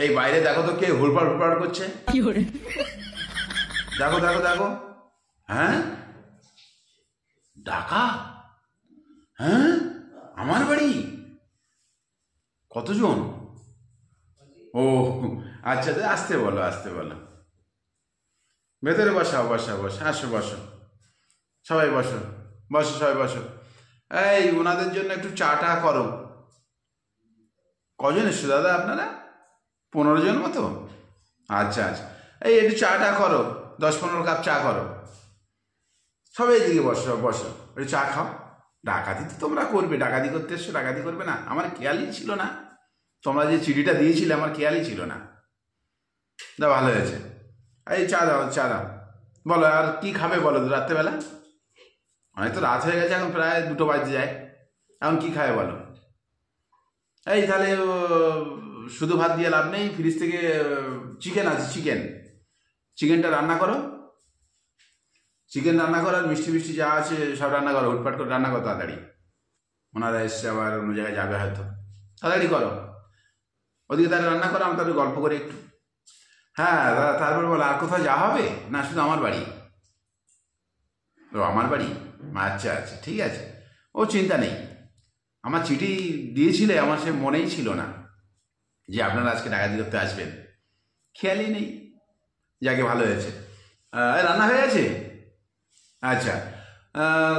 এই বাইরে দেখো তো কে হুড়পাড় হুড়পাড় করছে। দেখো দেখো দেখো। হ্যাঁ, ডাকা? হ্যাঁ, আমার বাড়ি? কতজন? ও আচ্ছা, আসতে বলো, আসতে বলো। ভেতরে বসাও, বসাও, বসো, আসো, বসো, সবাই বসো, বসো, সবাই বসো। এই ওনাদের জন্য একটু চাটা করো। কজন এসছো দাদা আপনারা? 15 জন মতো? আচ্ছা আচ্ছা, এই একটু চাটা করো, 10-15 কাপ চা করো। সবাই এদিকে বসো, বসো, একটু চা খাও। ডাকাতি তো তোমরা করবে, ডাকাতি করতে এসছো, ডাকাতি করবে না? আমার খেয়ালই ছিল না, তোমরা যে চিঠিটা দিয়েছিলে আমার খেয়ালই ছিল না। দাও, ভালো হয়েছে। এই চা দাও, চা দাও। বলো আর কি খাবে বলো তো রাত্রেবেলা? অনেক তো রাত হয়ে গেছে, এখন প্রায় 2টো বাজতে যায়। এখন কি খাবে বলো? এই তাহলে শুধু ভাত দিয়ে লাভ নেই, ফ্রিজ থেকে চিকেন আছে, চিকেন, চিকেনটা রান্না করো। চিকেন রান্না করো, আর মিষ্টি মিষ্টি যা আছে সব রান্না করো, হুটপাট করে রান্না করো তাড়াতাড়ি। ওনারা এসছে, আবার অন্য জায়গায় যাবে হয়তো, তাড়াতাড়ি করো। ওদিকে তাহলে রান্না করো, আমি তাহলে গল্প করি একটু। হ্যাঁ দাদা, তারপর বলো আর কোথাও যাওয়া হবে না? শুধু আমার বাড়ি? ও আমার বাড়ি, আচ্ছা আচ্ছা, ঠিক আছে। ও চিন্তা নেই, আমার চিঠি দিয়েছিলে, আমার সে মনেই ছিল না যে আপনারা আজকে ডাকাতি করতে আসবেন, খেয়ালই নেই। যাকে ভালো হয়েছে। রান্না হয়ে গেছে? আচ্ছা, আহ,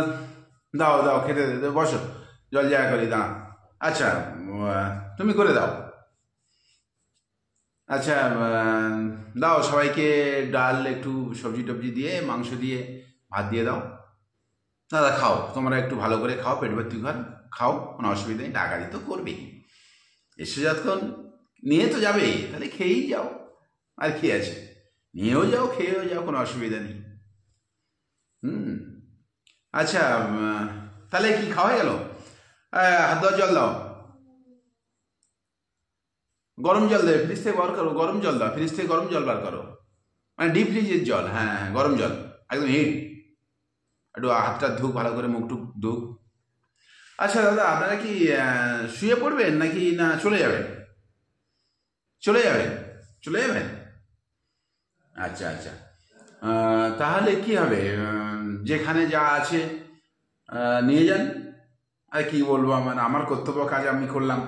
দাও দাও, খেতে দে, বসো, জল জায়গা করি, দাও। আচ্ছা, তুমি করে দাও। আচ্ছা, দাও সবাইকে ডাল, একটু সবজি টবজি দিয়ে, মাংস দিয়ে, ভাত দিয়ে দাও। দাদা খাও, তোমরা একটু ভালো করে খাও, পেট ভর্তি ঘর খাও, কোনো অসুবিধা নেই, ডাকাতি তো করবেই। এসে যতক্ষণ নিয়ে তো যাবে, তাহলে খেয়েই যাও, আর কি আছে, নিয়েও যাও, খেয়েও যাও, কোনো অসুবিধা নেই। হুম। আচ্ছা, তাহলে কি খাওয়া গেল? হাত ধোয়ার জল দাও, গরম জল দেবে, ফ্রিজ থেকে বার করো, গরম জল দাও, ফ্রিজ থেকে গরম জল বার করো, মানে ডিপ ফ্রিজের জল, হ্যাঁ হ্যাঁ, গরম জল, একদম হিট। একটু হাতটা ধুক, ভালো করে মুখ টুক ধুক। আচ্ছা দাদা, আপনারা কি শুয়ে পড়বেন নাকি না চলে যাবেন? চলে যাবেন? চলে যাবেন? আচ্ছা আচ্ছা, তাহলে কি হবে, যেখানে যা আছে নিয়ে যান। আর কি বলবো, আমার কর্তব্য কাজ আমি করলাম,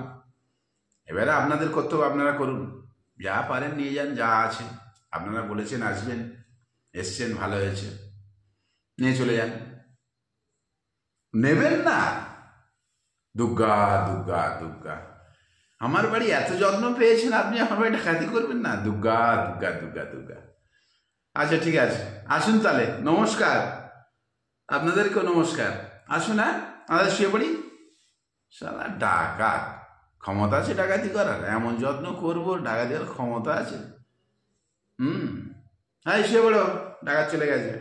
এবারে আপনাদের কর্তব্য আপনারা করুন। যা পারেন নিয়ে যান, যা আছে। আপনারা বলেছেন আসবেন, এসছেন, ভালো হয়েছে, নিয়ে চলে যান। নেবেন না? দুর্গা দুর্গা দুর্গা, আমার বাড়ি এত যত্ন পেয়েছেন আপনি, আমার বাড়ি ডাকাতি করবেন না? দুর্গা দুর্গা দুর্গা দুর্গা। আচ্ছা ঠিক আছে, আসুন তাহলে, নমস্কার, আপনাদেরকেও নমস্কার। আসুন, হ্যাঁ, আমাদের শুয়ে পড়ি। সালা ডাকাত, ক্ষমতা আছে ডাকাতি করার? এমন যত্ন করবো, ডাকাতি করার ক্ষমতা আছে? হুম। হ্যাঁ, শুয়ে পড়ো, ডাকাত চলে গেছে।